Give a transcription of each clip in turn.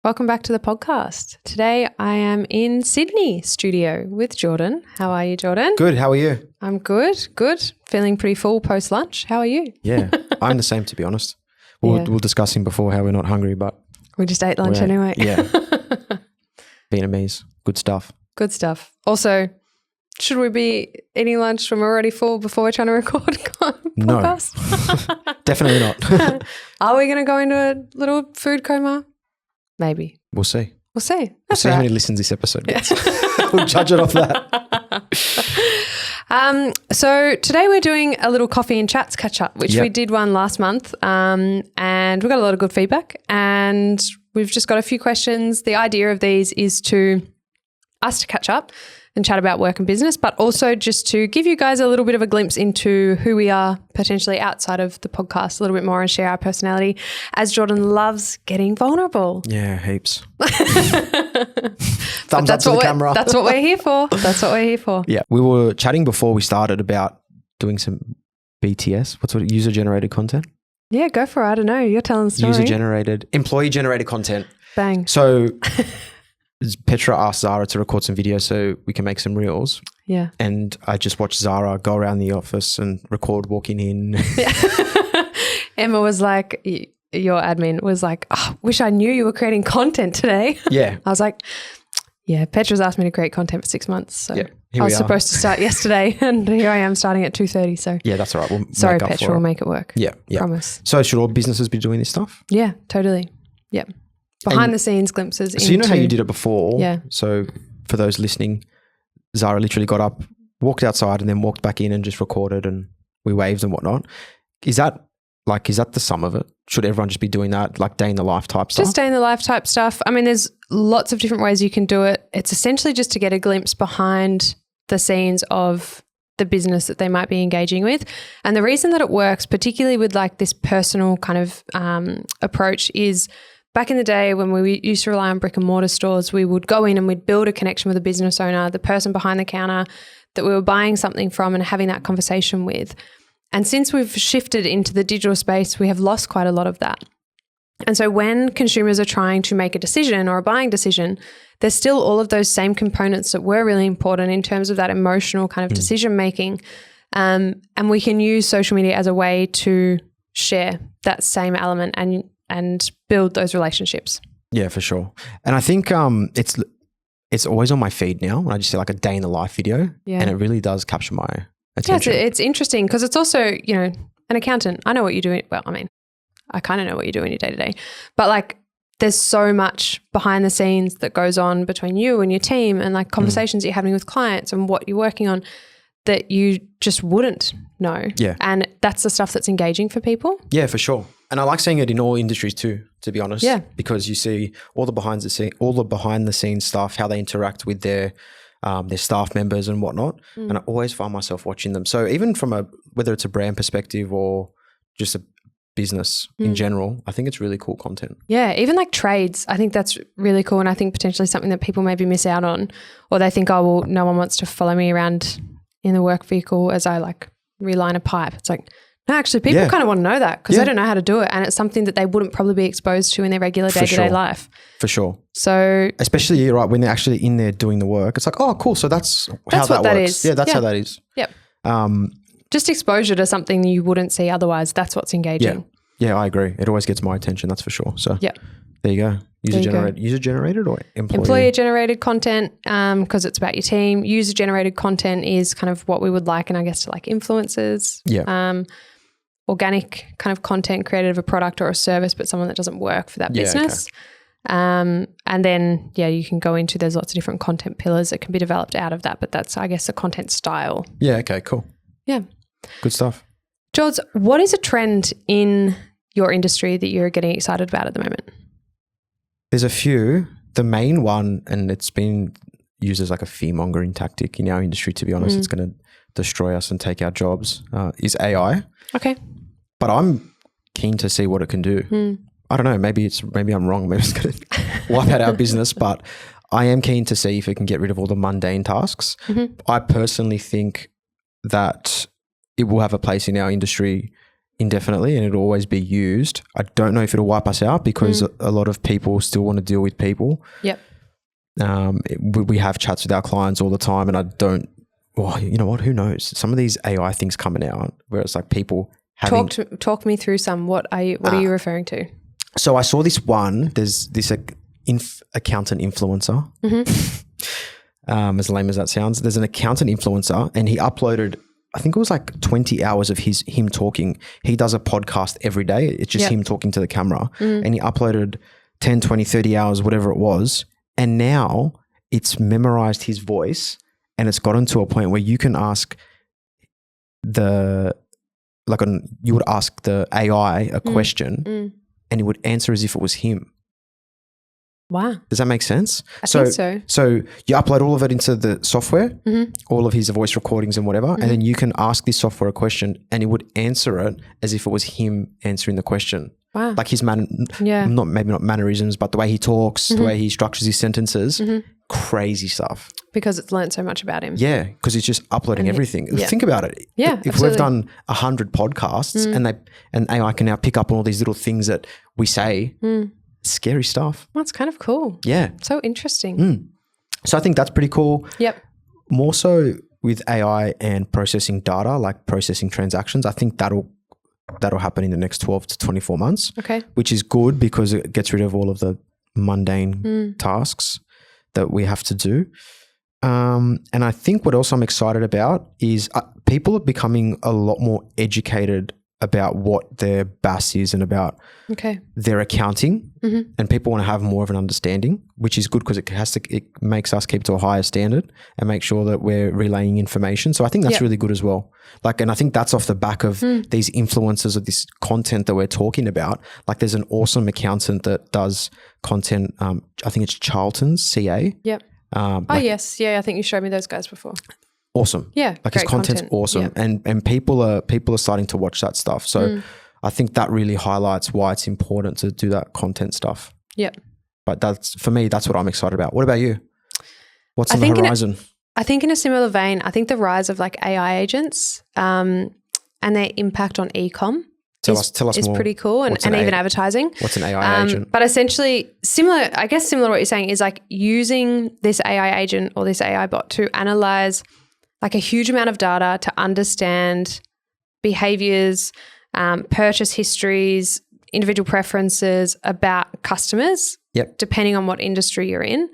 Welcome back to the podcast. Today I am in Sydney studio with Jordan. How are you, Jordan? Good. How are you? I'm good. Feeling pretty full post-lunch. How are you? Yeah, I'm the same, to be honest. We were discussing before how we're not hungry, but we just ate lunch anyway. Yeah. Vietnamese. Good stuff. Good stuff. Also, should we be eating lunch when we're already full before we're trying to record podcast? No. Definitely not. Are we going to go into a little food coma? Maybe. We'll see. We'll see. We'll see how many listens this episode gets. We'll judge it off that. So today we're doing a little coffee and chats catch up, which we did one last month, and we got a lot of good feedback, and we've just got a few questions. The idea of these is to us to catch up and chat about work and business, but also just to give you guys a little bit of a glimpse into who we are potentially outside of the podcast a little bit more and share our personality, as Jordan loves getting vulnerable. Yeah, heaps. Thumbs up to the camera. That's what we're here for. That's what we're here for. Yeah. We were chatting before we started about doing some BTS. What's it? User-generated content? Yeah, go for it. I don't know. You're telling the story. User-generated, employee-generated content. Bang. So Petra asked Zara to record some videos so we can make some reels. Yeah. And I just watched Zara go around the office and record walking in. Yeah. Emma was like, your admin was like, wish I knew you were creating content today. Yeah. I was like, yeah, Petra's asked me to create content for 6 months. So I was supposed to start yesterday and here I am starting at 2:30. So yeah, that's all right. Sorry, Petra, we'll make it work. Yeah. Promise. So should all businesses be doing this stuff? Yeah, totally. Yeah. Behind the scenes glimpses. So you know how you did it before? Yeah. So for those listening, Zara literally got up, walked outside and then walked back in and just recorded and we waved and whatnot. Is that the sum of it? Should everyone just be doing that, like day in the life type stuff? Just day in the life type stuff. I mean, there's lots of different ways you can do it. It's essentially just to get a glimpse behind the scenes of the business that they might be engaging with. And the reason that it works, particularly with like this personal kind of approach, is back in the day when we used to rely on brick and mortar stores, we would go in and we'd build a connection with the business owner, the person behind the counter that we were buying something from and having that conversation with. And since we've shifted into the digital space, we have lost quite a lot of that. And so when consumers are trying to make a decision or a buying decision, there's still all of those same components that were really important in terms of that emotional kind of decision making. And we can use social media as a way to share that same element and build those relationships. Yeah, for sure. And I think it's always on my feed now when I just see like a day in the life video and it really does capture my attention. Yeah, it's interesting because it's also, you know, an accountant. I know what you're doing. Well, I mean, I kind of know what you do in your day to day, but like there's so much behind the scenes that goes on between you and your team and like conversations you're having with clients and what you're working on that you just wouldn't know. Yeah. And that's the stuff that's engaging for people. Yeah, for sure. And I like seeing it in all industries too, to be honest. Yeah. Because you see all the behind the scenes stuff, how they interact with their staff members and whatnot. And I always find myself watching them. So even from whether it's a brand perspective or just a business in general, I think it's really cool content. Yeah. Even like trades, I think that's really cool. And I think potentially something that people maybe miss out on, or they think, oh, well, no one wants to follow me around in the work vehicle as I like reline a pipe. It's like, no, actually people kind of want to know that because they don't know how to do it. And it's something that they wouldn't probably be exposed to in their regular day-to-day life. For sure. So especially, you're right, when they're actually in there doing the work, it's like, oh, cool. So that's how that works. Yeah, that's how that is. Yep. Just exposure to something you wouldn't see otherwise. That's what's engaging. Yeah, I agree. It always gets my attention, that's for sure. So there you go. User-generated or employee-generated content because it's about your team. User-generated content is kind of what we would like, and I guess to like influencers. Yeah. Organic kind of content created of a product or a service, but someone that doesn't work for that business. Okay. And then, you can go into, there's lots of different content pillars that can be developed out of that, but that's, I guess, a content style. Yeah, okay, cool. Yeah. Good stuff. George, what is a trend in your industry that you're getting excited about at the moment? There's a few. The main one, and it's been used as like a fear-mongering tactic in our industry, to be honest, it's going to destroy us and take our jobs, is AI. Okay. But I'm keen to see what it can do. I don't know, maybe I'm wrong. Maybe it's going to wipe out our business, but I am keen to see if it can get rid of all the mundane tasks. I personally think that it will have a place in our industry indefinitely and it'll always be used. I don't know if it'll wipe us out because a lot of people still want to deal with people. Yep. We have chats with our clients all the time, and I don't. Well, you know what? Who knows? Some of these AI things coming out where it's like people having talk me through some. What are you referring to? So I saw this one. There's this accountant influencer. As lame as that sounds, there's an accountant influencer, and he uploaded, I think it was like 20 hours of him talking. He does a podcast every day. It's just him talking to the camera, and he uploaded 10, 20, 30 hours, whatever it was. And now it's memorized his voice, and it's gotten to a point where you can ask you would ask the AI a question and it would answer as if it was him. Wow. Does that make sense? I think so. So you upload all of it into the software, all of his voice recordings and whatever, and then you can ask this software a question and it would answer it as if it was him answering the question. Wow. Like his maybe not mannerisms, but the way he talks, the way he structures his sentences, crazy stuff. Because it's learned so much about him. Yeah, because he's just uploading everything. Think about it. Yeah, if we've done 100 podcasts and AI can now pick up on all these little things that we say, scary stuff. Well, that's kind of cool. Yeah. So interesting. So I think that's pretty cool. Yep. More so with AI and processing data, like processing transactions, I think that'll happen in the next 12 to 24 months. Okay. Which is good because it gets rid of all of the mundane tasks that we have to do. And I think what else I'm excited about is people are becoming a lot more educated about what their BAS is and about their accounting, and people want to have more of an understanding, which is good because it makes us keep to a higher standard and make sure that we're relaying information. So I think that's really good as well. And I think that's off the back of these influencers of this content that we're talking about. Like there's an awesome accountant that does content. I think it's Charlton's CA. Yep. Yes. Yeah. I think you showed me those guys before. Awesome. Yeah. Like his content's awesome. Yeah. And people are starting to watch that stuff. So I think that really highlights why it's important to do that content stuff. Yep. But for me, that's what I'm excited about. What about you? What's on the horizon? I think in a similar vein, I think the rise of like AI agents and their impact on e-com is more. Pretty cool and even advertising. What's an AI agent? But essentially similar to what you're saying is like using this AI agent or this AI bot to analyze like a huge amount of data to understand behaviors, purchase histories, individual preferences about customers, depending on what industry you're in,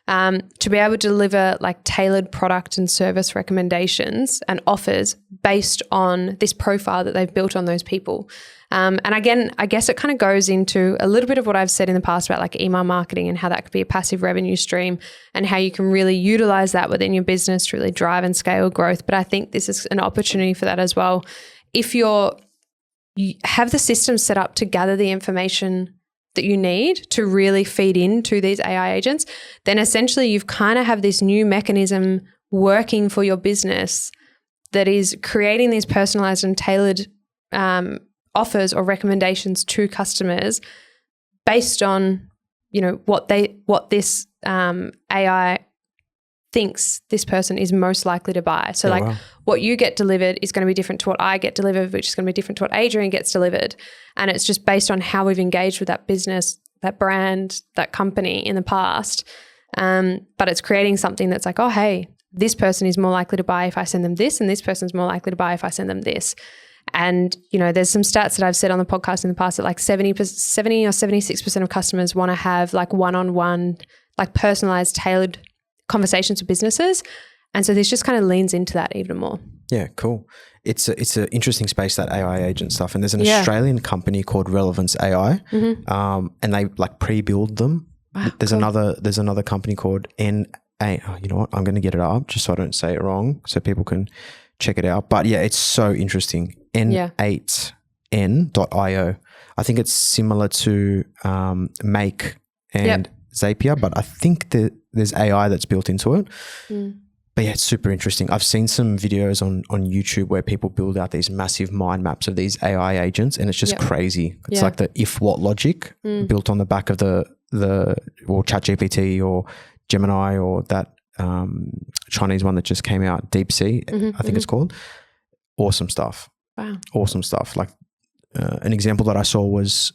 to be able to deliver like tailored product and service recommendations and offers based on this profile that they've built on those people. And again, I guess it kind of goes into a little bit of what I've said in the past about like email marketing and how that could be a passive revenue stream and how you can really utilize that within your business to really drive and scale growth. But I think this is an opportunity for that as well. If you have the system set up to gather the information that you need to really feed into these AI agents, then essentially you've kind of have this new mechanism working for your business that is creating these personalized and tailored offers or recommendations to customers based on, what this AI thinks this person is most likely to buy. So what you get delivered is going to be different to what I get delivered, which is going to be different to what Adrian gets delivered. And it's just based on how we've engaged with that business, that brand, that company in the past. But it's creating something that's like, oh, hey, this person is more likely to buy if I send them this, and this person's more likely to buy if I send them this. And, there's some stats that I've said on the podcast in the past that like 70 or 76% of customers want to have like one-on-one, like personalized, tailored conversations with businesses. And so this just kind of leans into that even more. Yeah, cool. It's an interesting space, that AI agent stuff. And there's an Australian company called Relevance AI, and they like pre-build them. Wow, there's another company called you know what? I'm going to get it up just so I don't say it wrong so people can check it out. But yeah, it's so interesting. N8n.io. I think it's similar to Make and Zapier, but I think that there's AI that's built into it. But yeah, it's super interesting. I've seen some videos on YouTube where people build out these massive mind maps of these AI agents, and it's just crazy. It's like the if-what logic built on the back of the ChatGPT or Gemini or that Chinese one that just came out, DeepSeek, I think it's called. Awesome stuff. Wow. Awesome stuff. Like an example that I saw was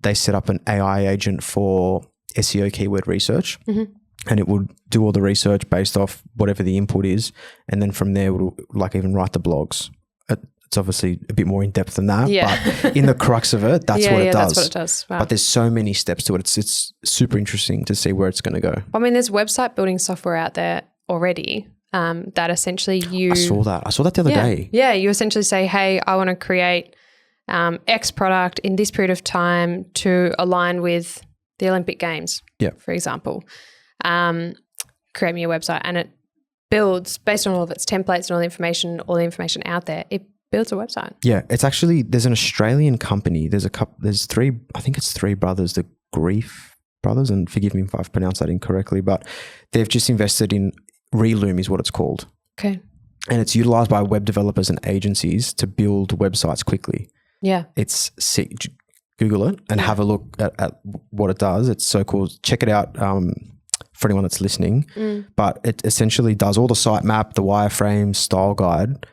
they set up an AI agent for SEO keyword research, and it would do all the research based off whatever the input is, and then from there would like even write the blogs. It's obviously a bit more in depth than that, but in the crux of it, that's what it does. That's what it does. Wow. But there's so many steps to it. It's super interesting to see where it's going to go. I mean, there's website building software out there already that essentially I saw that the other day. Yeah, you essentially say, hey, I want to create X product in this period of time to align with the Olympic Games, for example. Create me a website, and it builds based on all of its templates and all the information out there. It builds a website. Yeah, it's actually, there's an Australian company. There's three, I think it's three brothers, the Grief brothers, and forgive me if I've pronounced that incorrectly, but they've just invested in Reloom is what it's called. Okay. And it's utilized by web developers and agencies to build websites quickly. Yeah. It's sick. Google it and have a look at what it does. It's so cool. Check it out for anyone that's listening. But it essentially does all the sitemap, the wireframe, style guide,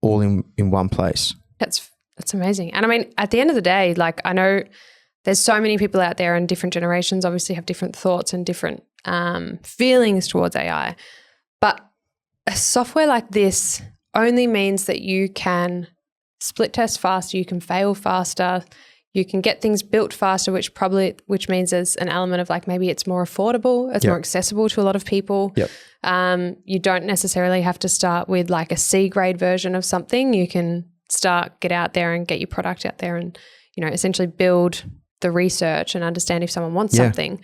all in one place. That's amazing. And I mean, at the end of the day, like I know there's so many people out there and different generations obviously have different thoughts and different feelings towards AI. But a software like this only means that you can split test faster, you can fail faster, you can get things built faster, which means there's an element of like maybe it's more affordable, it's more accessible to a lot of people. You don't necessarily have to start with like a C grade version of something. You can get out there and get your product out there and, you know, essentially build the research and understand if someone wants something.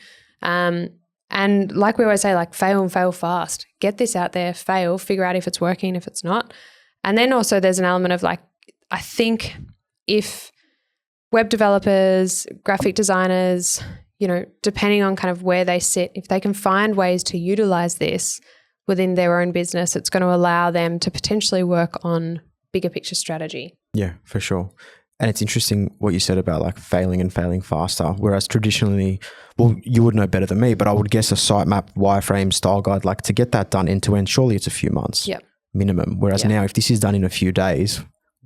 And like we always say, like fail and fail fast. Get this out there, fail, figure out if it's working, if it's not. And then also there's an element of like, I think if web developers, graphic designers, you know, depending on kind of where they sit, if they can find ways to utilize this within their own business, it's going to allow them to potentially work on bigger picture strategy. Yeah, for sure. And it's interesting what you said about like failing and failing faster, whereas traditionally, well, you would know better than me, but I would guess a sitemap, wireframe, style guide, like to get that done end to end, surely it's a few months minimum. Whereas now if this is done in a few days,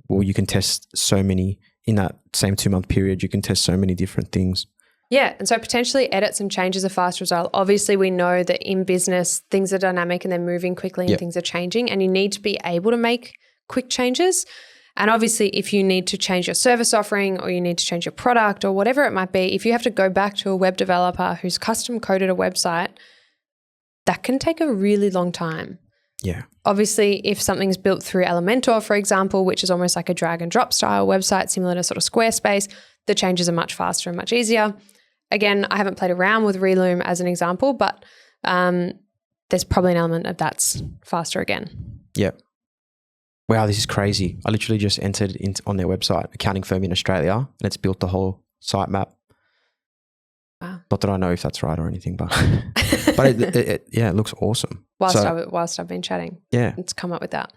well, you can test so many in that same 2-month period, you can test so many different things. Yeah. And so potentially edits and changes are fast as well. Obviously, we know that in business, things are dynamic and they're moving quickly and things are changing, and you need to be able to make quick changes. And obviously, if you need to change your service offering or you need to change your product or whatever it might be, if you have to go back to a web developer who's custom coded a website, that can take a really long time. Yeah. Obviously, if something's built through Elementor, for example, which is almost like a drag and drop style website, similar to sort of Squarespace, the changes are much faster and much easier. Again, I haven't played around with Reloom as an example, but there's probably an element of that's faster again. Yeah. Wow, this is crazy. I literally just entered on their website, accounting firm in Australia, and it's built the whole sitemap. Wow. Not that I know if that's right or anything, but it looks awesome. Whilst I've been chatting, it's come up with that.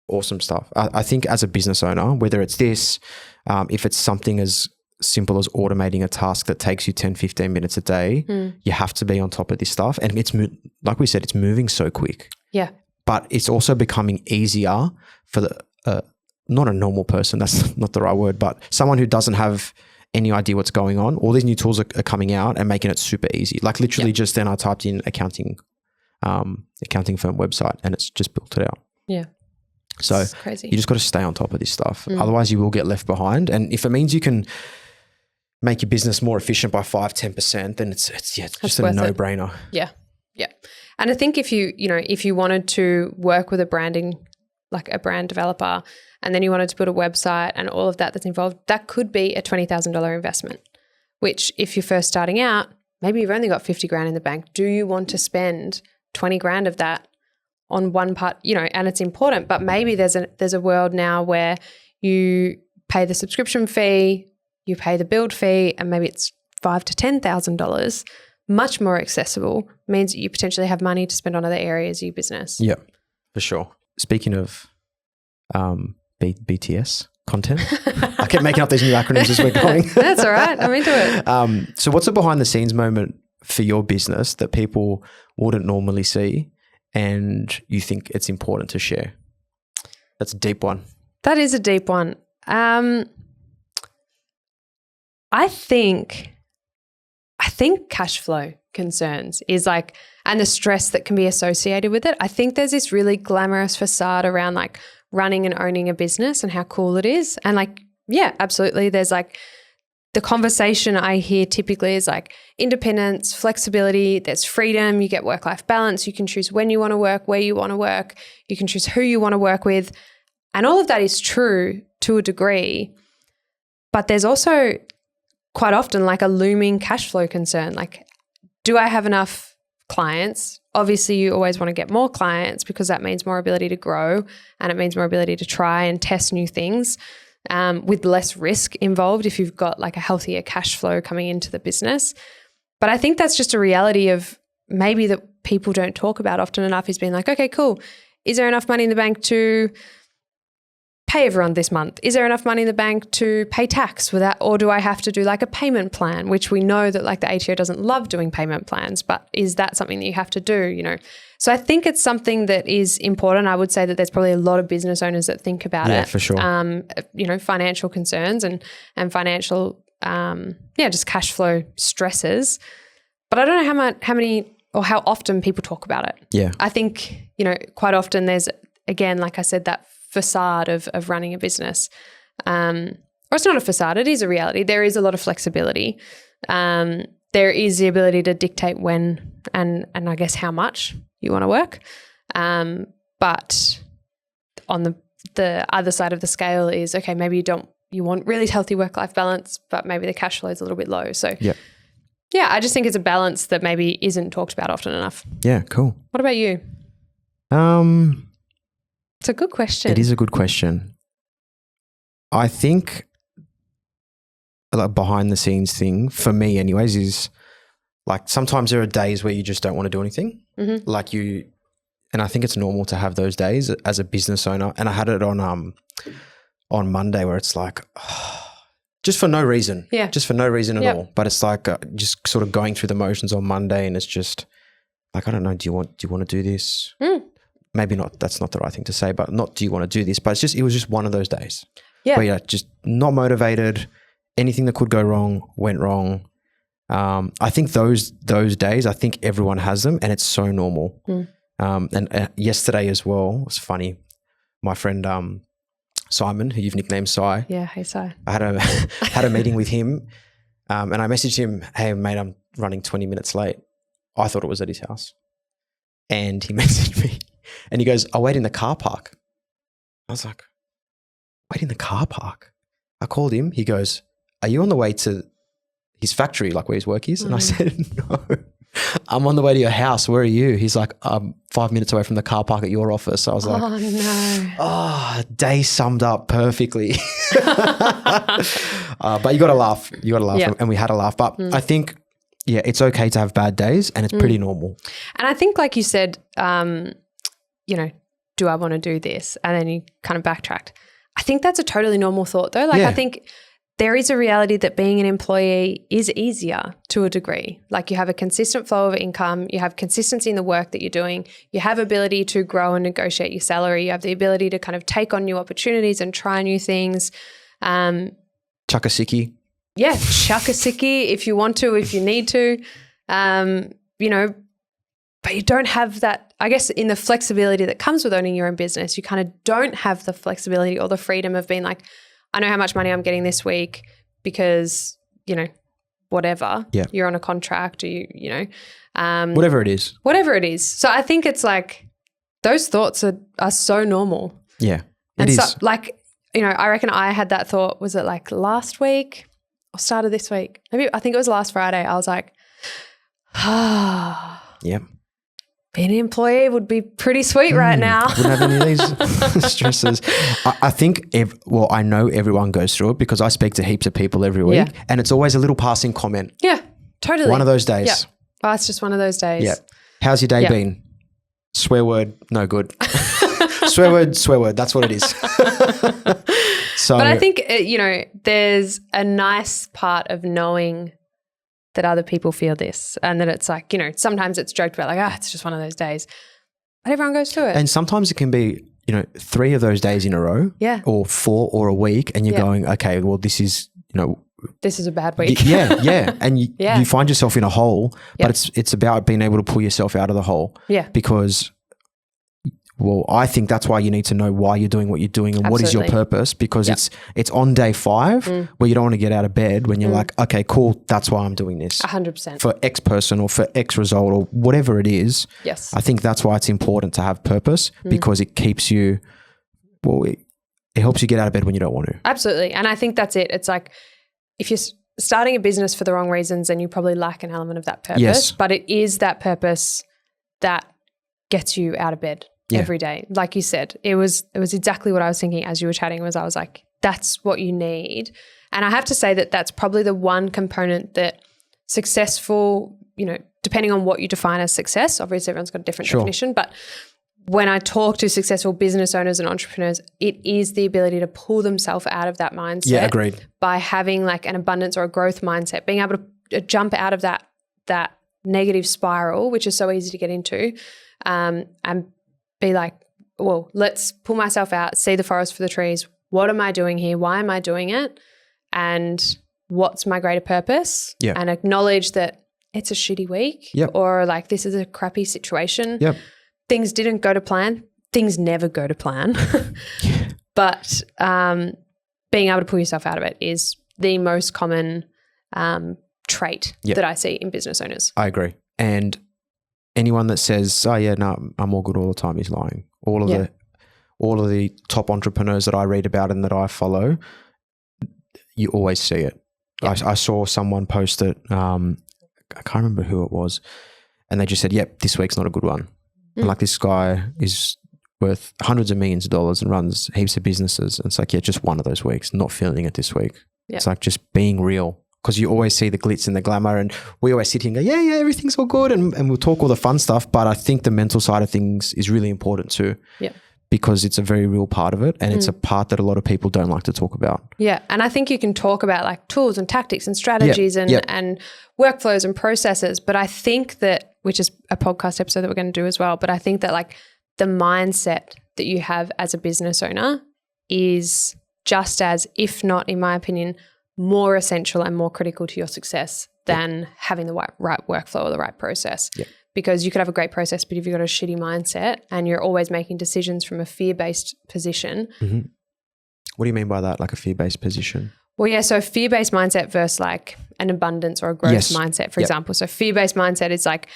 Awesome stuff. I think as a business owner, whether it's this, if it's something as simple as automating a task that takes you 10, 15 minutes a day, you have to be on top of this stuff. And it's, like we said, it's moving so quick. Yeah. But it's also becoming easier for not a normal person, that's not the right word, but someone who doesn't have any idea what's going on. All these new tools are coming out and making it super easy. Like literally just then I typed in accounting firm website and it's just built it out. Yeah. So it's crazy. You just got to stay on top of this stuff. Otherwise you will get left behind. And if it means you can make your business more efficient by 5-10%, then it's just a no-brainer. Yeah. Yeah. And I think if you wanted to work with a brand developer and then you wanted to build a website and all of that's involved, that could be a $20,000 investment, which if you're first starting out, maybe you've only got 50 grand in the bank. Do you want to spend 20 grand of that on one part, and it's important, but maybe there's a world now where you pay the subscription fee, you pay the build fee, and maybe it's $5,000 to $10,000, much more accessible, means you potentially have money to spend on other areas of your business. Yeah, for sure. Speaking of BTS content, I kept making up these new acronyms as we're going. That's all right. I'm into it. So what's a behind the scenes moment for your business that people wouldn't normally see and you think it's important to share? That's a deep one. That is a deep one. I think cash flow concerns is like, and the stress that can be associated with it. I think there's this really glamorous facade around like running and owning a business and how cool it is. And like, yeah, absolutely. There's like the conversation I hear typically is like independence, flexibility, there's freedom, you get work-life balance, you can choose when you want to work, where you want to work, you can choose who you want to work with. And all of that is true to a degree. But there's also quite often like a looming cash flow concern. Like, do I have enough clients? Obviously, you always want to get more clients because that means more ability to grow and it means more ability to try and test new things with less risk involved if you've got like a healthier cash flow coming into the business. But I think that's just a reality of maybe that people don't talk about often enough, is being like, okay, cool. Is there enough money in the bank to pay everyone this month? Is there enough money in the bank to pay tax with that? Or do I have to do like a payment plan, which we know that like the ATO doesn't love doing payment plans, but is that something that you have to do, you know? So I think it's something that is important. I would say that there's probably a lot of business owners that think about it. Yeah, for sure. You know, financial concerns and financial, just cash flow stresses. But I don't know how many or how often people talk about it. Yeah. I think, you know, quite often there's, again, like I said, that facade of running a business. Or it's not a facade, it is a reality. There is a lot of flexibility. There is the ability to dictate when and I guess how much you want to work. But on the other side of the scale is, okay, maybe you want really healthy work-life balance, but maybe the cash flow is a little bit low. So yeah, I just think it's a balance that maybe isn't talked about often enough. Yeah, cool. What about you? It's a good question. It is a good question. I think like behind the scenes thing for me anyways is like sometimes there are days where you just don't want to do anything. Mm-hmm. Like and I think it's normal to have those days as a business owner. And I had it on Monday where it's like, just for no reason. Yeah. Just for no reason at all. But it's like just sort of going through the motions on Monday and it's just like, I don't know, do you want to do this? Maybe not, that's not the right thing to say, but not do you want to do this? But it was just one of those days. Yeah. Where you're just not motivated. Anything that could go wrong went wrong. I think those days, I think everyone has them and it's so normal. And yesterday as well, it was funny. My friend Simon, who you've nicknamed Si. Yeah, hey Si. I had a meeting with him and I messaged him, hey mate, I'm running 20 minutes late. I thought it was at his house. And he messaged me and he goes, I'll wait in the car park. I was like, wait in the car park? I called him. He goes, are you on the way to his factory, like where his work is? And I said, no, I'm on the way to your house. Where are you? He's like, I'm 5 minutes away from the car park at your office. I was like, oh no. Oh, day summed up perfectly. But you got to laugh. Yeah. And we had a laugh. But I think, yeah, it's okay to have bad days and it's pretty normal. And I think like you said, you know, do I want to do this? And then you kind of backtracked. I think that's a totally normal thought though. Like I think there is a reality that being an employee is easier to a degree. Like you have a consistent flow of income, you have consistency in the work that you're doing, you have ability to grow and negotiate your salary, you have the ability to kind of take on new opportunities and try new things. Chuck a sickie. Yeah, chuck a sickie if you want to, if you need to, you know, but you don't have that, I guess, in the flexibility that comes with owning your own business. You kind of don't have the flexibility or the freedom of being like, I know how much money I'm getting this week because, you know, whatever. Yeah. You're on a contract or you know. Whatever it is. Whatever it is. So I think it's like those thoughts are so normal. Yeah, and it is. So, like, you know, I reckon I had that thought, was it like last week or started this week? Maybe I think it was last Friday. I was like, yeah. Being an employee would be pretty sweet right now. Wouldn't have any of these stresses. I think, I know everyone goes through it because I speak to heaps of people every week and it's always a little passing comment. Yeah, totally. One of those days. Yeah. Oh, it's just one of those days. Yeah. How's your day been? Swear word, no good. Swear word, that's what it is. So, but I think, you know, there's a nice part of knowing that other people feel this and that it's like, you know, sometimes it's joked about like, it's just one of those days. But everyone goes through it. And sometimes it can be, you know, 3 of those days in a row or 4 or a week and you're going, okay, well, this is, you know, this is a bad week. And you find yourself in a hole, but it's about being able to pull yourself out of the hole. Yeah. Because, well, I think that's why you need to know why you're doing what you're doing and what is your purpose, because it's on day 5 where you don't want to get out of bed when you're like, okay, cool, that's why I'm doing this. 100%. For X person or for X result or whatever it is. Yes. I think that's why it's important to have purpose, because it keeps you, well, it helps you get out of bed when you don't want to. Absolutely. And I think that's it. It's like if you're starting a business for the wrong reasons, then you probably lack an element of that purpose. Yes. But it is that purpose that gets you out of bed every day. Like you said, it was exactly what I was thinking as you were chatting. I was like, that's what you need. And I have to say that that's probably the one component that successful, depending on what you define as success, obviously everyone's got a different definition, but when I talk to successful business owners and entrepreneurs, it is the ability to pull themselves out of that mindset. Yeah, agreed. By having like an abundance or a growth mindset, being able to jump out of that negative spiral, which is so easy to get into, and be like, well, let's pull myself out, see the forest for the trees. What am I doing here? Why am I doing it? And what's my greater purpose? Yeah. And acknowledge that it's a shitty week or like this is a crappy situation. Yep. Things didn't go to plan. Things never go to plan. But being able to pull yourself out of it is the most common trait that I see in business owners. I agree. And anyone that says, oh yeah, no, I'm all good all the time is lying. All of the top entrepreneurs that I read about and that I follow, you always see it. Yep. I saw someone post it, I can't remember who it was, and they just said, yep, this week's not a good one. And like this guy is worth hundreds of millions of dollars and runs heaps of businesses. And it's like, yeah, just one of those weeks, not feeling it this week. Yep. It's like just being real, because you always see the glitz and the glamour, and we always sit here and go, yeah, everything's all good. And we'll talk all the fun stuff. But I think the mental side of things is really important too. Yeah. Because it's a very real part of it, and it's a part that a lot of people don't like to talk about. Yeah. And I think you can talk about like tools and tactics and strategies and workflows and processes. But I think that, which is a podcast episode that we're going to do as well, but I think that like the mindset that you have as a business owner is just as, if not, in my opinion, more essential and more critical to your success than having the right workflow or the right process. Yeah. Because you could have a great process, but if you've got a shitty mindset and you're always making decisions from a fear-based position. Mm-hmm. What do you mean by that, like a fear-based position? Well, yeah, so fear-based mindset versus like an abundance or a growth mindset, for example. So fear-based mindset is like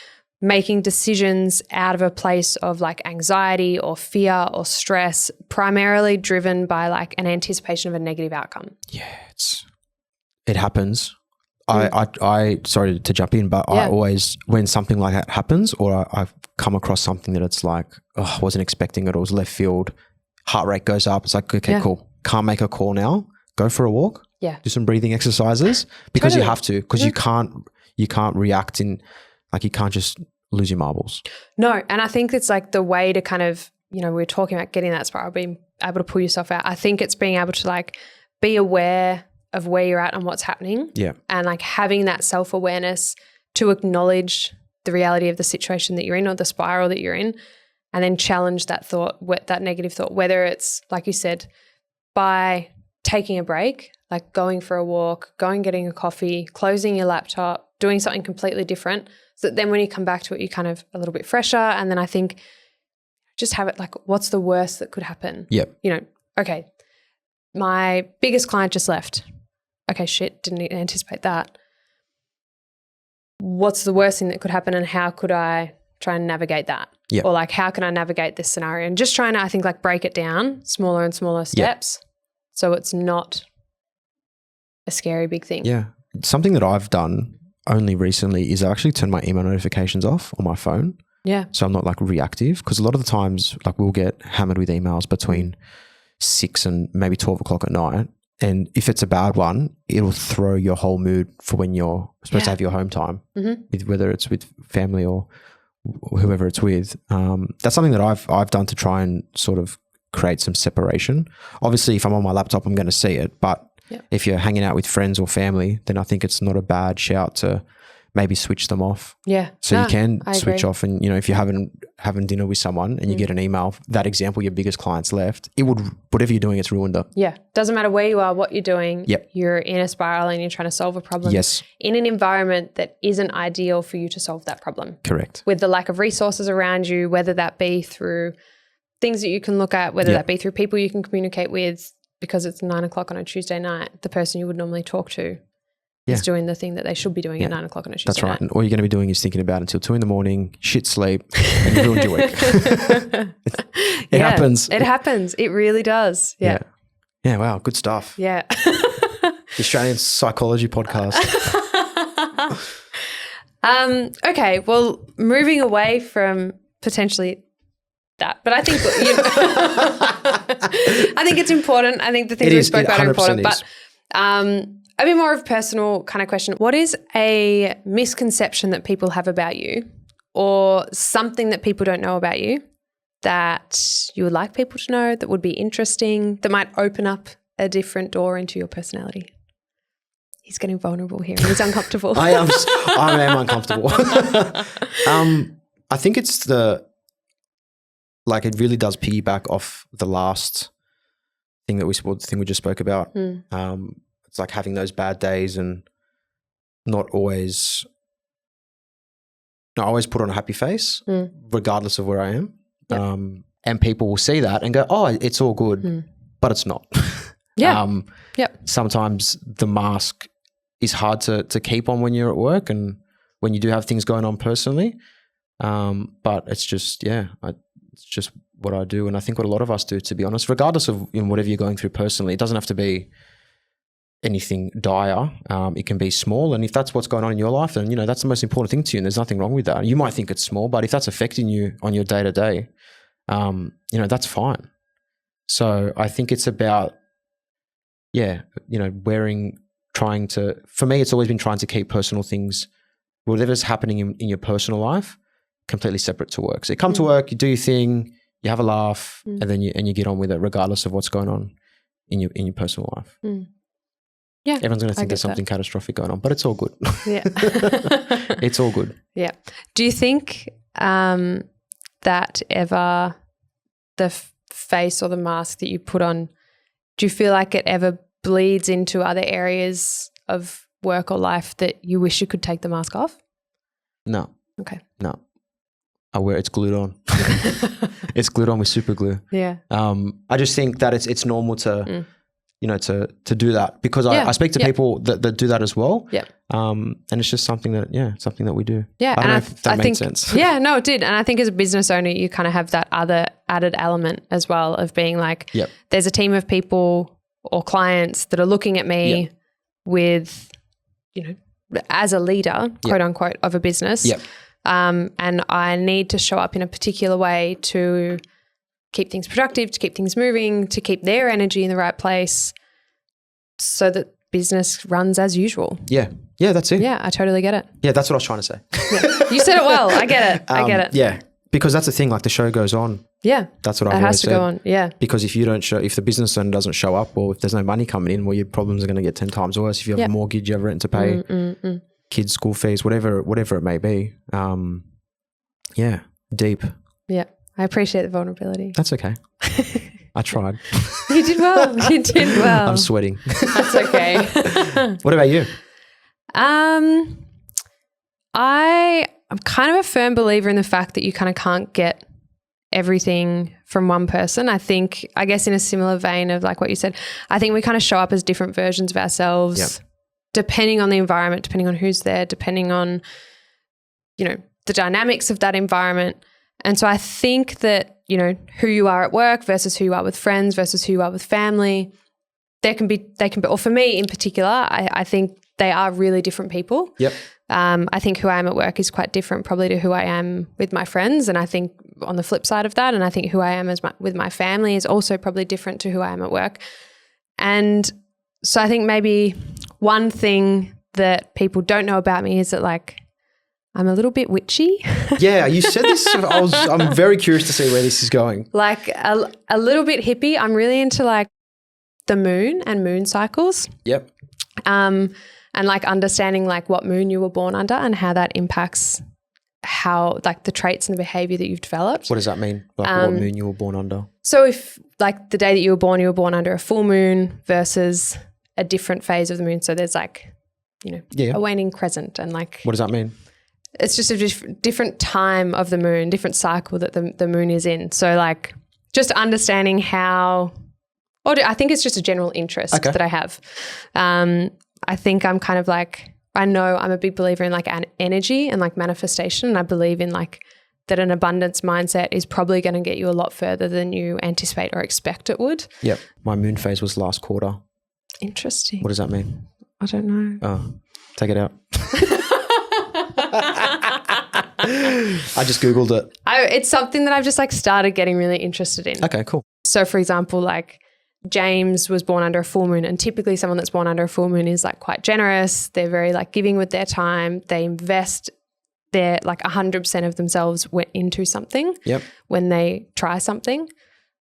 making decisions out of a place of like anxiety or fear or stress, primarily driven by like an anticipation of a negative outcome. Yeah, it happens. I sorry to jump in, but I always, when something like that happens, or I've come across something that it's like, I wasn't expecting it, or it was left field, heart rate goes up. It's like, okay, cool. Can't make a call now. Go for a walk. Yeah. Do some breathing exercises, because you have to, because you can't react in, like, you can't just lose your marbles. No. And I think it's like the way to kind of, we're talking about getting that spiral, being able to pull yourself out. I think it's being able to like be aware of where you're at and what's happening. Yeah. And like having that self-awareness to acknowledge the reality of the situation that you're in or the spiral that you're in, and then challenge that thought, that negative thought, whether it's, like you said, by taking a break, like going for a walk, going getting a coffee, closing your laptop, doing something completely different, so that then when you come back to it, you're kind of a little bit fresher. And then I think just have it like, what's the worst that could happen? Yep. Okay, my biggest client just left. Okay, shit, didn't anticipate that. What's the worst thing that could happen, and how could I try and navigate that? Yep. Or like, how can I navigate this scenario? And just trying to, I think, like break it down smaller and smaller steps, so it's not a scary big thing. Yeah. Something that I've done only recently is I actually turn my email notifications off on my phone. Yeah. So I'm not like reactive, because a lot of the times like we'll get hammered with emails between 6 and maybe 12 o'clock at night. And if it's a bad one, it'll throw your whole mood for when you're supposed to have your home time, whether it's with family or whoever it's with. That's something that I've done to try and sort of create some separation. Obviously, if I'm on my laptop, I'm going to see it. But if you're hanging out with friends or family, then I think it's not a bad shout to maybe switch them off. Yeah. So you can switch off, and if you're having having dinner with someone and you get an email, that example, your biggest client's left, it would, whatever you're doing, it's ruined it. Yeah. Doesn't matter where you are, what you're doing. Yep. You're in a spiral and you're trying to solve a problem. Yes. In an environment that isn't ideal for you to solve that problem. Correct. With the lack of resources around you, whether that be through things that you can look at, whether that be through people you can communicate with, because it's 9 o'clock on a Tuesday night, the person you would normally talk to is doing the thing that they should be doing at 9 o'clock on a Tuesday night. That's right. And all you're going to be doing is thinking about it until 2 a.m, shit sleep, and you ruined your week. It happens. It happens. It really does. Yeah. Yeah. Wow. Good stuff. Yeah. The Australian Psychology Podcast. Okay. Well, moving away from potentially that, but I think I think it's important. I think the things we spoke about are important, but a bit more of a personal kind of question. What is a misconception that people have about you, or something that people don't know about you that you would like people to know, that would be interesting, that might open up a different door into your personality? He's getting vulnerable here. He's uncomfortable. I am uncomfortable. I think it's it really does piggyback off the last thing we just spoke about. It's like having those bad days and not always put on a happy face, regardless of where I am. Yep. And people will see that and go, oh, it's all good, but it's not. Yeah. Sometimes the mask is hard to keep on when you're at work and when you do have things going on personally. But it's just, it's just what I do. And I think what a lot of us do, to be honest, regardless of whatever you're going through personally, it doesn't have to be anything dire. It can be small. And if that's what's going on in your life, then, that's the most important thing to you. And there's nothing wrong with that. You might think it's small, but if that's affecting you on your day to day, that's fine. So I think it's about, for me, it's always been trying to keep personal things, whatever's happening in your personal life, completely separate to work. So you come to work, you do your thing, you have a laugh, and then you get on with it, regardless of what's going on in your personal life. Yeah, everyone's going to think there's something catastrophic going on, but it's all good. Yeah, it's all good. Yeah. Do you think that ever the face or the mask that you put on, do you feel like it ever bleeds into other areas of work or life that you wish you could take the mask off? No. Okay. No. I wear it's glued on. It's glued on with super glue. Yeah. I just think that it's normal to to do that, because I speak to people that do that as well. Yeah. And it's just something that we do. Yeah. I don't know if that made sense. Yeah, no, it did. And I think as a business owner, you kind of have that other added element as well of being like, there's a team of people or clients that are looking at me with, as a leader, quote unquote, of a business. Yep. And I need to show up in a particular way to keep things productive, to keep things moving, to keep their energy in the right place so that business runs as usual. Yeah. Yeah, that's it. Yeah, I totally get it. Yeah, that's what I was trying to say. Yeah. You said it well. I get it. I get it. Yeah, because that's the thing, like the show goes on. Yeah. That's what I've always said. It has to go on, yeah. Because if the business owner doesn't show up, or if there's no money coming in, well, your problems are going to get 10 times worse. If you have a mortgage, you have rent to pay, kids' school fees, whatever it may be. Deep. Yeah. I appreciate the vulnerability. That's okay. I tried. You did well. You did well. I'm sweating. That's okay. What about you? I'm kind of a firm believer in the fact that you kind of can't get everything from one person. I guess in a similar vein of like what you said, I think we kind of show up as different versions of ourselves depending on the environment, depending on who's there, depending on, the dynamics of that environment. And so I think that, who you are at work versus who you are with friends versus who you are with family, they can be, or for me in particular, I think they are really different people. Yep. I think who I am at work is quite different probably to who I am with my friends. And I think on the flip side of that, and I think who I am with my family is also probably different to who I am at work. And so I think maybe one thing that people don't know about me is that like I'm a little bit witchy. Yeah, you said this. I'm very curious to see where this is going. Like a little bit hippie. I'm really into like the moon and moon cycles. Yep. And like understanding like what moon you were born under and how that impacts how like the traits and the behavior that you've developed. What does that mean? Like what moon you were born under? So if like the day that you were born under a full moon versus a different phase of the moon. So there's like, a waning crescent and like. What does that mean? It's just a different time of the moon, different cycle that the moon is in. So like just understanding how, I think it's just a general interest that I have. I think I'm kind of like, I know I'm a big believer in like an energy and like manifestation. And I believe in like that an abundance mindset is probably going to get you a lot further than you anticipate or expect it would. Yep. My moon phase was last quarter. Interesting. What does that mean? I don't know. Oh, take it out. I just Googled it. It's something that I've just like started getting really interested in. Okay, cool. So for example, like James was born under a full moon, and typically someone that's born under a full moon is like quite generous. They're very like giving with their time. They invest their like 100% of themselves went into something when they try something.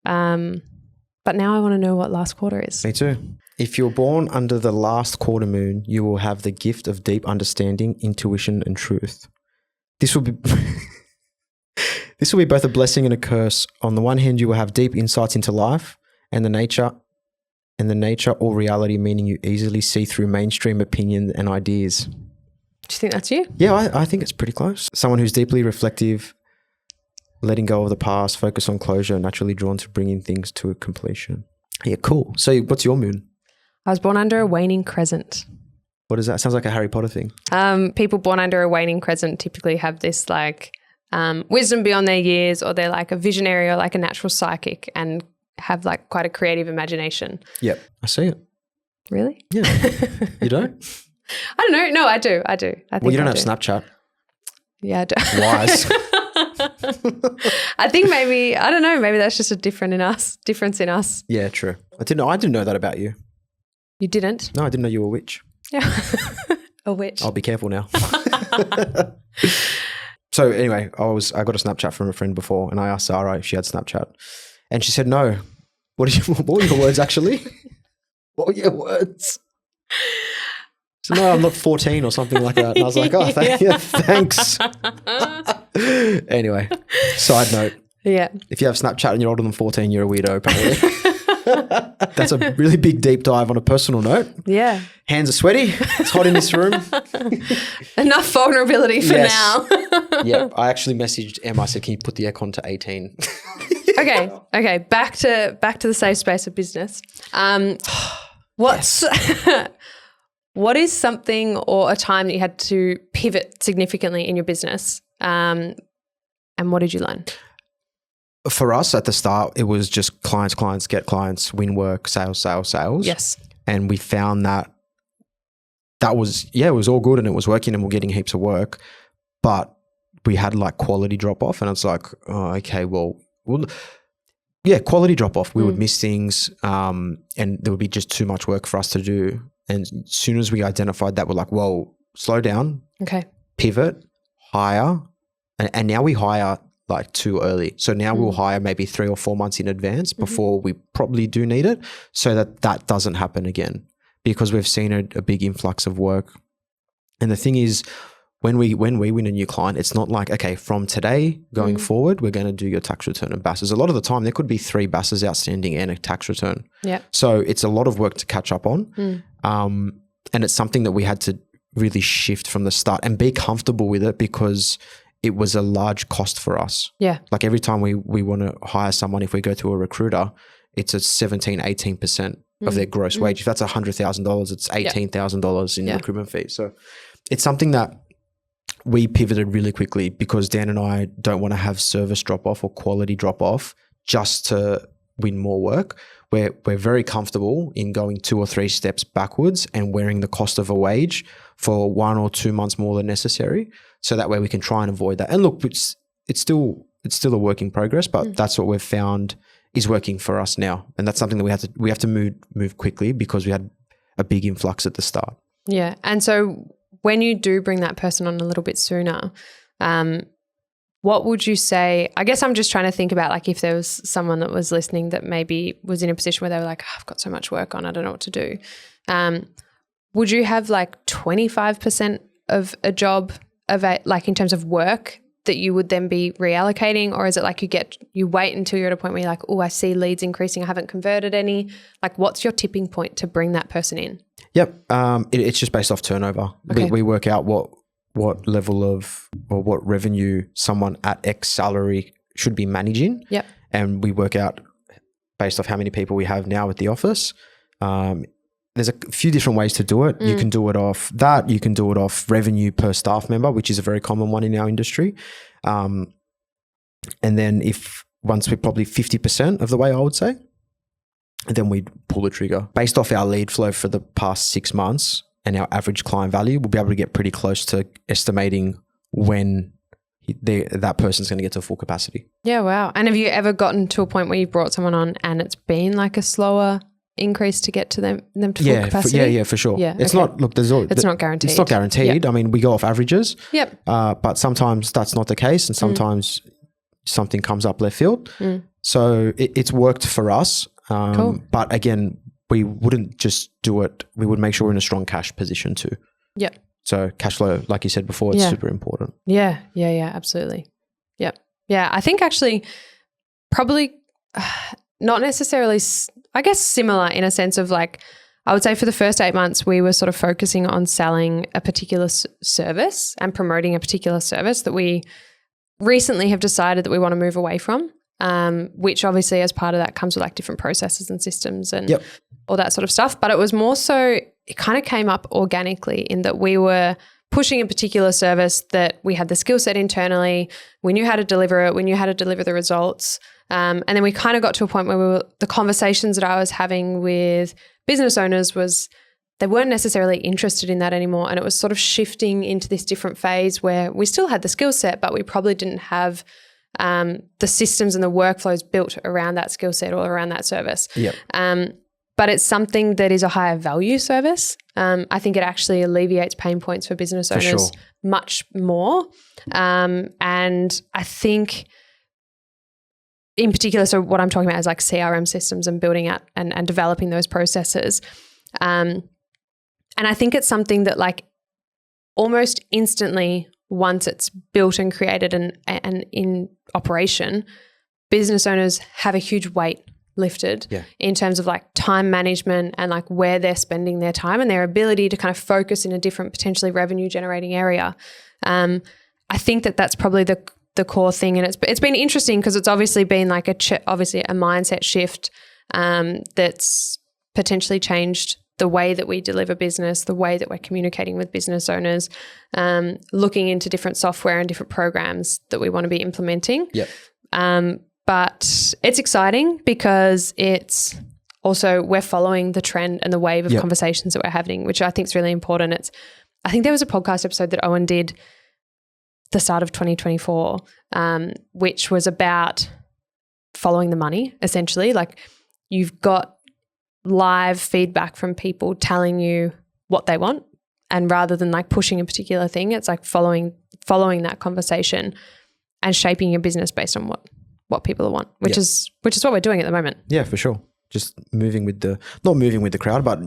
But now I want to know what last quarter is. Me too. If you're born under the last quarter moon, you will have the gift of deep understanding, intuition, and truth. This will be both a blessing and a curse. On the one hand, you will have deep insights into life and the nature or reality, meaning you easily see through mainstream opinion and ideas. Do you think that's you? Yeah, I think it's pretty close. Someone who's deeply reflective, letting go of the past, focus on closure, naturally drawn to bringing things to a completion. Yeah, cool. So what's your moon? I was born under a waning crescent. What is that? Sounds like a Harry Potter thing. People born under a waning crescent typically have this like wisdom beyond their years, or they're like a visionary or like a natural psychic and have like quite a creative imagination. Yep, I see it. Really? Yeah. You don't? I don't know. No, I do. I think you don't have Snapchat. Yeah, I do. Wise. I think maybe that's just a difference in us. Yeah, true. I didn't know that about you. You didn't? No, I didn't know you were a witch. Yeah. A witch. I'll be careful now. So anyway, I got a Snapchat from a friend before, and I asked Zara if she had Snapchat, and she said no. What were your words actually? What were your words? So no, I'm not 14 or something like that. And I was like, oh, thanks. Anyway, side note. Yeah. If you have Snapchat and you're older than 14, you're a weirdo apparently. That's a really big deep dive on a personal note. Yeah. Hands are sweaty. It's hot in this room. Enough vulnerability for now. Yeah. I actually messaged Emma. I said, can you put the aircon to 18? Okay. Back to the safe space of business. What is something or a time that you had to pivot significantly in your business? And what did you learn? For us at the start, it was just clients, get clients, win work, sales. Yes. And we found that was, it was all good and it was working and we're getting heaps of work, but we had like quality drop off, and it's like, oh, okay, quality drop off. We would miss things and there would be just too much work for us to do. And as soon as we identified that, we're like, whoa, slow down. Okay. Pivot, hire. And now we hire like too early. So now we'll hire maybe 3 or 4 months in advance before we probably do need it, so that doesn't happen again, because we've seen a big influx of work. And the thing is, when we win a new client, it's not like, okay, from today going forward, we're going to do your tax return and BASs. A lot of the time there could be 3 BASs outstanding and a tax return. Yeah. So it's a lot of work to catch up on. And it's something that we had to really shift from the start and be comfortable with it, because it was a large cost for us. Yeah. Like every time we want to hire someone, if we go to a recruiter, it's a 17, 18% of their gross wage. If that's $100,000, it's $18,000 in recruitment fees. So it's something that we pivoted really quickly, because Dan and I don't want to have service drop off or quality drop off just to win more work. We're very comfortable in going 2 or 3 steps backwards and wearing the cost of a wage for 1 or 2 months more than necessary. So that way we can try and avoid that. And look, it's still a work in progress, but that's what we've found is working for us now. And that's something that we have to move quickly, because we had a big influx at the start. Yeah. And so when you do bring that person on a little bit sooner, what would you say? I guess I'm just trying to think about like if there was someone that was listening that maybe was in a position where they were like, oh, I've got so much work on, I don't know what to do. Would you have like 25% of a job like in terms of work that you would then be reallocating, or is it like you wait until you're at a point where you're like, oh, I see leads increasing, I haven't converted any? Like, what's your tipping point to bring that person in? Yep. It's just based off turnover. Okay. We work out what level of or what revenue someone at X salary should be managing. Yep. And we work out based off how many people we have now at the office. There's a few different ways to do it. You can do it off that. You can do it off revenue per staff member, which is a very common one in our industry. And then once we're probably 50% of the way, I would say, then we'd pull the trigger. Based off our lead flow for the past 6 months and our average client value, we'll be able to get pretty close to estimating when that person's going to get to full capacity. Yeah, wow. And have you ever gotten to a point where you've brought someone on and it's been like a slower increase to get to them to full capacity? For sure. Yeah, it's okay. not. Look, it's not guaranteed. It's not guaranteed. Yep. I mean, we go off averages. Yep. But sometimes that's not the case, and sometimes something comes up left field. So it's worked for us. Cool. But again, we wouldn't just do it. We would make sure we're in a strong cash position too. Yep. So cash flow, like you said before, it's super important. Yeah, absolutely. Yep. Yeah, I think actually probably not necessarily, I guess similar in a sense of like, I would say for the first 8 months, we were sort of focusing on selling a particular service and promoting a particular service that we recently have decided that we want to move away from, which obviously as part of that comes with like different processes and systems and all that sort of stuff. But it was more so, it kind of came up organically in that we were pushing a particular service that we had the skill set internally, we knew how to deliver it, we knew how to deliver the results. And then we kind of got to a point where the conversations that I was having with business owners was they weren't necessarily interested in that anymore. And it was sort of shifting into this different phase where we still had the skill set, but we probably didn't have the systems and the workflows built around that skill set or around that service. Yep. But it's something that is a higher value service. I think it actually alleviates pain points for business owners much more. And I think in particular, so what I'm talking about is like CRM systems and building out and developing those processes. And I think it's something that like almost instantly, once it's built and created and in operation, business owners have a huge weight lifted in terms of like time management and like where they're spending their time and their ability to kind of focus in a different potentially revenue generating area. I think that's probably the core thing, and it's been interesting because it's obviously been like obviously a mindset shift that's potentially changed the way that we deliver business, the way that we're communicating with business owners, looking into different software and different programs that we want to be implementing. But it's exciting because it's also we're following the trend and the wave of conversations that we're having, which I think is really important. I think there was a podcast episode that Owen did the start of 2024, which was about following the money, essentially. Like you've got live feedback from people telling you what they want, and rather than like pushing a particular thing, it's like following that conversation and shaping your business based on what people want, which is what we're doing at the moment. Yeah, for sure. Just not moving with the crowd, but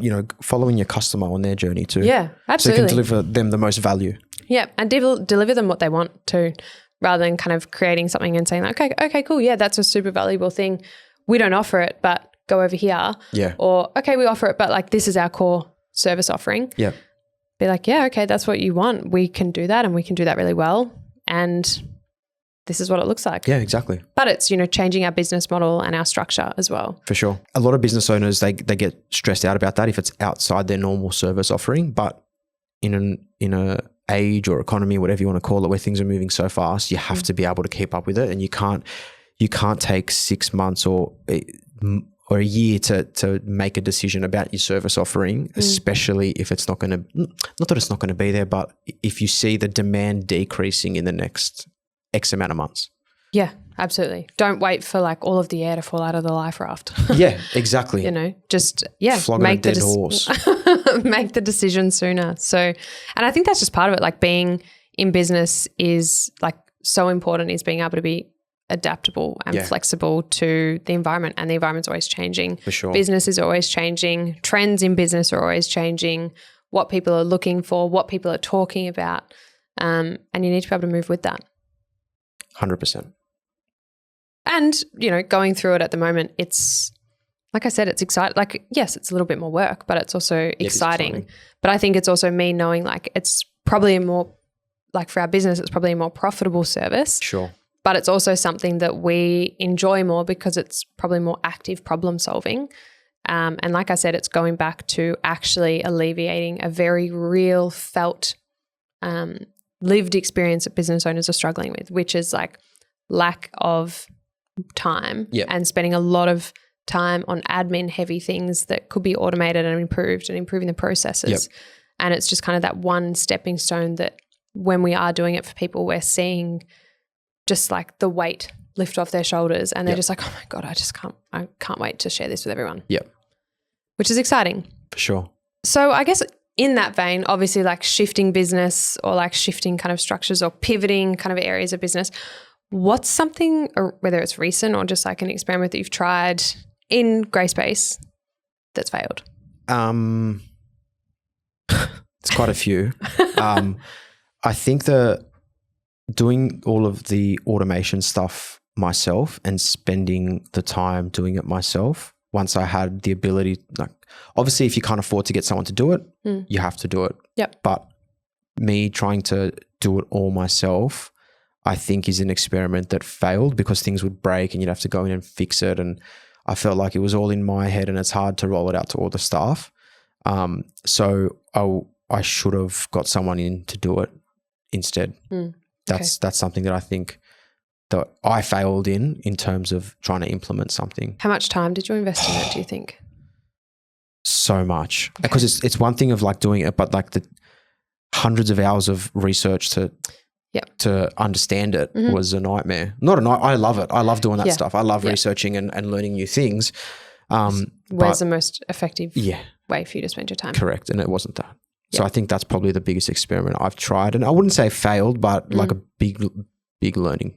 following your customer on their journey too. Yeah, absolutely. So you can deliver them the most value. Yeah, and deliver them what they want too, rather than kind of creating something and saying like, okay, cool, yeah, that's a super valuable thing. We don't offer it, but go over here. Yeah. Or okay, we offer it, but like this is our core service offering. Yeah. Be like, yeah, okay, that's what you want. We can do that, and we can do that really well. And this is what it looks like. Yeah, exactly. But it's, changing our business model and our structure as well. For sure. A lot of business owners, they get stressed out about that if it's outside their normal service offering. But in a age or economy, whatever you want to call it, where things are moving so fast, you have to be able to keep up with it. And you can't take 6 months or a year to make a decision about your service offering, especially if it's not going to, not that it's not going to be there, but if you see the demand decreasing in the next X amount of months. Yeah, absolutely. Don't wait for like all of the air to fall out of the life raft. Yeah, exactly. Just flogging a dead horse. Make the decision sooner. So, and I think that's just part of it. Like being in business is like so important, is being able to be adaptable and flexible to the environment, and the environment's always changing. For sure. Business is always changing. Trends in business are always changing. What people are looking for, what people are talking about. And you need to be able to move with that. 100%. And, going through it at the moment, it's, like I said, it's exciting. Like, yes, it's a little bit more work, but it's also exciting. But I think it's also me knowing like it's probably a more, like for our business, it's probably a more profitable service. Sure. But it's also something that we enjoy more because it's probably more active problem solving. And like I said, it's going back to actually alleviating a very real felt lived experience that business owners are struggling with, which is like lack of time and spending a lot of time on admin heavy things that could be automated and improved and improving the processes. And it's just kind of that one stepping stone that when we are doing it for people, we're seeing just like the weight lift off their shoulders and they're just like, oh my God, I can't wait to share this with everyone. Which is exciting. For sure. So I guess in that vein, obviously like shifting business or like shifting kind of structures or pivoting kind of areas of business, what's something, or whether it's recent or just like an experiment that you've tried in grey space that's failed? It's quite a few. I think doing all of the automation stuff myself and spending the time doing it myself, once I had the ability, like obviously if you can't afford to get someone to do it, you have to do it. But me trying to do it all myself, I think is an experiment that failed because things would break and you'd have to go in and fix it. And I felt like it was all in my head and it's hard to roll it out to all the staff. So I should have got someone in to do it instead. That's something that I think that I failed in terms of trying to implement something. How much time did you invest in it, do you think? So much. Because it's one thing of like doing it, but like the hundreds of hours of research to understand it was a nightmare. I love it. I love doing that stuff. I love researching and learning new things. Where's the most effective way for you to spend your time? Correct. And it wasn't that. So I think that's probably the biggest experiment I've tried. And I wouldn't say failed, but like a big learning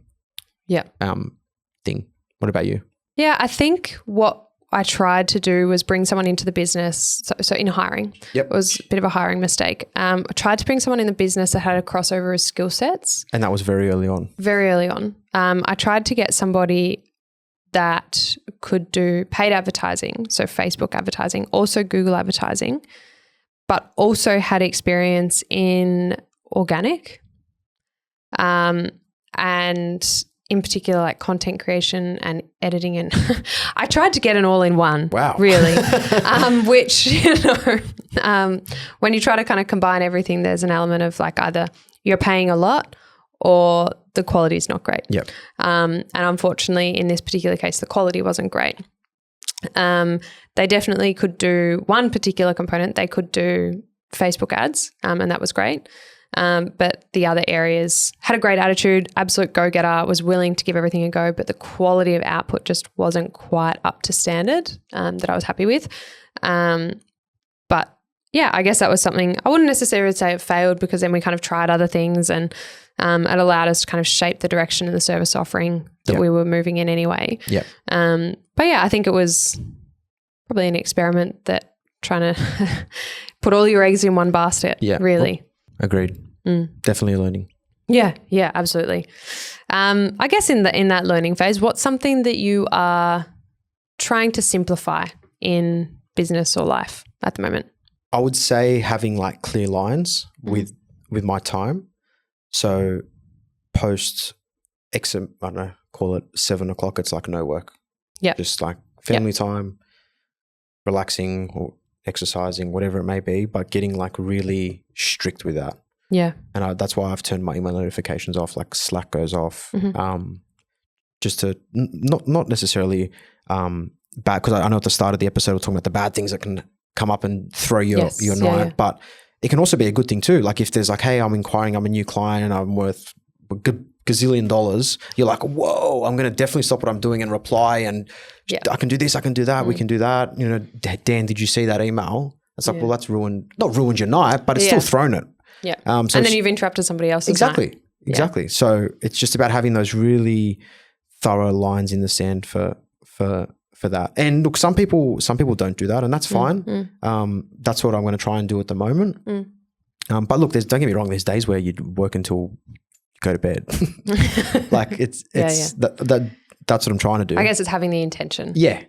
thing. What about you? Yeah, I think what I tried to do was bring someone into the business. So in hiring, it was a bit of a hiring mistake. I tried to bring someone in the business that had a crossover of skill sets. And that was very early on. Very early on. I tried to get somebody that could do paid advertising, so Facebook advertising, also Google advertising, but also had experience in organic and in particular like content creation and editing. And I tried to get an all-in-one, really, which, when you try to kind of combine everything, there's an element of like either you're paying a lot or the quality is not great. And unfortunately, in this particular case, the quality wasn't great. They definitely could do one particular component. They could do Facebook ads, and that was great. But the other areas had a great attitude, absolute go-getter, was willing to give everything a go, but the quality of output just wasn't quite up to standard that I was happy with. But yeah, I guess that was something I wouldn't necessarily say it failed because then we kind of tried other things and it allowed us to kind of shape the direction of the service offering that we were moving in anyway. But yeah, I think it was probably an experiment that trying to put all your eggs in one basket, really. Agreed. Definitely learning. Yeah, absolutely. I guess in that learning phase, what's something that you are trying to simplify in business or life at the moment? I would say having like clear lines with my time. So post X, I don't know, call it 7 o'clock, it's like no work. Just like family time, relaxing or exercising, whatever it may be, but getting like really strict with that. And that's why I've turned my email notifications off, like Slack goes off, just to not necessarily bad, because I know at the start of the episode we're talking about the bad things that can come up and throw your night, but it can also be a good thing too. Like if there's like, hey, I'm a new client and I'm worth a gazillion dollars, you're like, whoa, I'm going to definitely stop what I'm doing and reply and I can do this, I can do that, we can do that. You know, Dan, did you see that email? It's like, well, that's not ruined your night, but it's still thrown it. So and then you've interrupted somebody else's night. Exactly. So it's just about having those really thorough lines in the sand for that. And look, some people don't do that, and that's fine. That's what I'm going to try and do at the moment. But look, don't get me wrong. There's days where you'd work until you go to bed. Like it's that's what I'm trying to do. I guess it's having the intention. Yeah.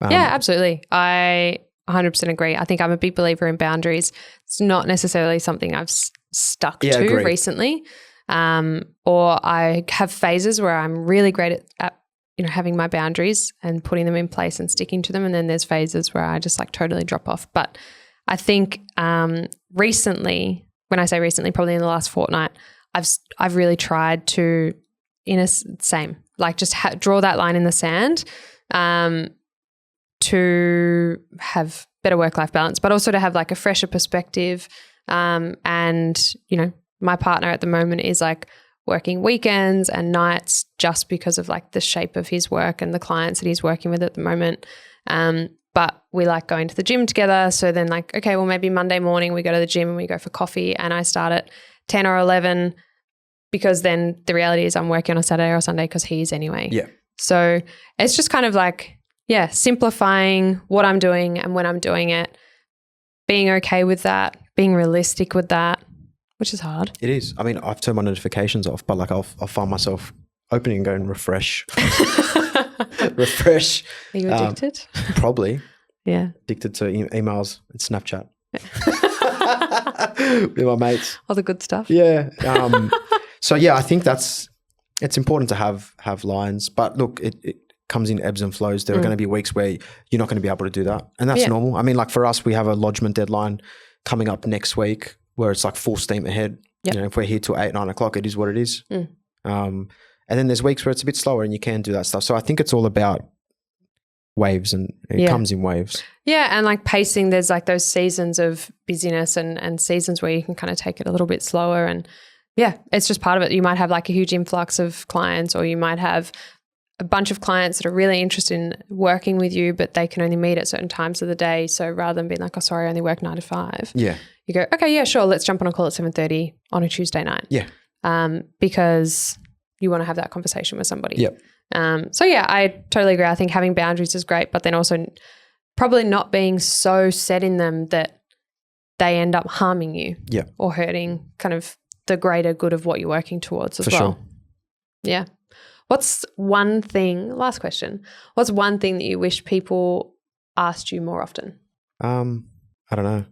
Absolutely. I 100% agree. I think I'm a big believer in boundaries. It's not necessarily something I've stuck to agreed. Recently. Or I have phases where I'm really great at having my boundaries and putting them in place and sticking to them. And then there's phases where I just like totally drop off. But I think recently, when I say recently, probably in the last fortnight, I've really tried to just draw that line in the sand to have better work-life balance, but also to have like a fresher perspective. And, my partner at the moment is like working weekends and nights just because of like the shape of his work and the clients that he's working with at the moment. But we like going to the gym together. So then like, okay, well maybe Monday morning we go to the gym and we go for coffee and I start at 10 or 11 because then the reality is I'm working on a Saturday or a Sunday because he is anyway. Yeah. So it's just kind of like, simplifying what I'm doing and when I'm doing it, being okay with that, being realistic with that, which is hard. It is. I mean, I've turned my notifications off, but like I'll find myself opening and going refresh. Refresh. Are you addicted? Probably. Yeah. Addicted to emails and Snapchat. With my mates. All the good stuff. Yeah. So yeah, I think it's important to have lines, but look, it comes in ebbs and flows. There are going to be weeks where you're not going to be able to do that. And that's normal. I mean, like for us, we have a lodgement deadline coming up next week where it's like full steam ahead. Yep. If we're here till 8, 9 o'clock, it is what it is. And then there's weeks where it's a bit slower and you can do that stuff. So I think it's all about waves and it comes in waves. Yeah. And like pacing, there's like those seasons of busyness and seasons where you can kind of take it a little bit slower. And it's just part of it. You might have like a huge influx of clients, or you might have a bunch of clients that are really interested in working with you, but they can only meet at certain times of the day. So rather than being like, oh, sorry, I only work 9 to 5. Yeah. You go, okay, yeah, sure. Let's jump on a call at 7:30 on a Tuesday night. Yeah. Because you want to have that conversation with somebody. Yep. I totally agree. I think having boundaries is great, but then also probably not being so set in them that they end up harming you or hurting kind of the greater good of what you're working towards as well. Sure. Yeah. What's one thing, last question, what's one thing that you wish people asked you more often? I don't know.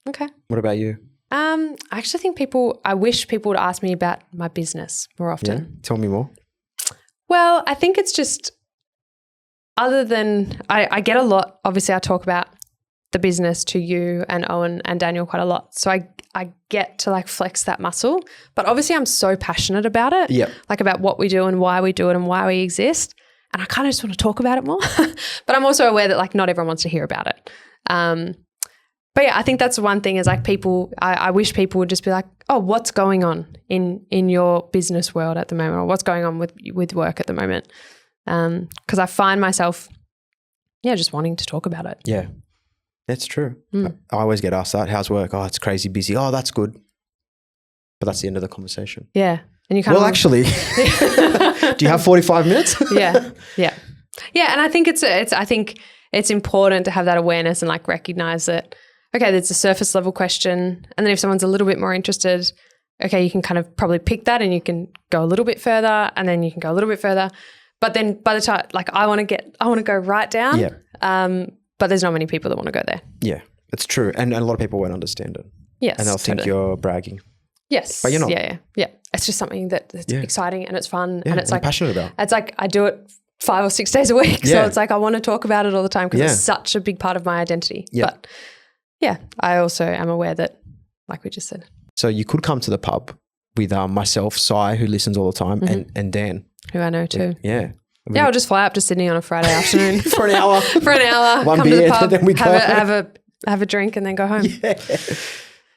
Okay. What about you? I actually think I wish people would ask me about my business more often. Yeah? Tell me more. Well, I think it's just other than I get a lot, obviously I talk about the business to you and Owen and Daniel quite a lot. So I get to like flex that muscle, but obviously I'm so passionate about it, like about what we do and why we do it and why we exist. And I kind of just want to talk about it more, but I'm also aware that like not everyone wants to hear about it. But yeah, I think that's one thing is like people, I wish people would just be like, oh, what's going on in your business world at the moment, or what's going on with work at the moment? Because I find myself, just wanting to talk about it. Yeah, that's true. I always get asked that. How's work? Oh, it's crazy busy. Oh, that's good. But that's the end of the conversation. Yeah. And you kind actually, do you have 45 minutes? Yeah. And I think I think it's important to have that awareness and like recognize that, okay, there's a surface level question. And then if someone's a little bit more interested, okay, you can kind of probably pick that and you can go a little bit further and then you can go a little bit further. But then by the time, like I want to go right down. Yeah. But there's not many people that want to go there. Yeah, it's true. And a lot of people won't understand it. Yes. And they'll think you're bragging. Yes. But you're not. Yeah. It's just something that's exciting and it's fun. And it's like, I'm passionate about. It's like I do it 5 or 6 days a week. So it's like I want to talk about it all the time because it's such a big part of my identity. Yeah. But I also am aware that, like we just said. So you could come to the pub with myself, Sai, who listens all the time, and Dan. Who I know too. Yeah. I'll just fly up to Sydney on a Friday afternoon. For an hour. One come beer, to the pub, and then we go. Have a drink and then go home. Yeah.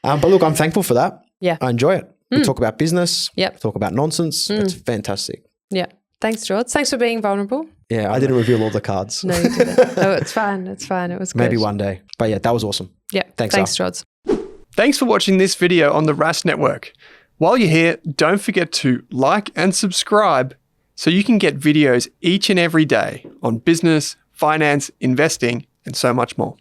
But look, I'm thankful for that. Yeah. I enjoy it. We talk about business. Yep. Talk about nonsense. It's fantastic. Yeah. Thanks, George. Thanks for being vulnerable. Yeah, I didn't reveal all the cards. No, you didn't. No, it's fine. It's fine. It was good. Maybe one day. But yeah, that was awesome. Yeah. Thanks, George. Thanks for watching this video on the Rask Network. While you're here, don't forget to like and subscribe so you can get videos each and every day on business, finance, investing, and so much more.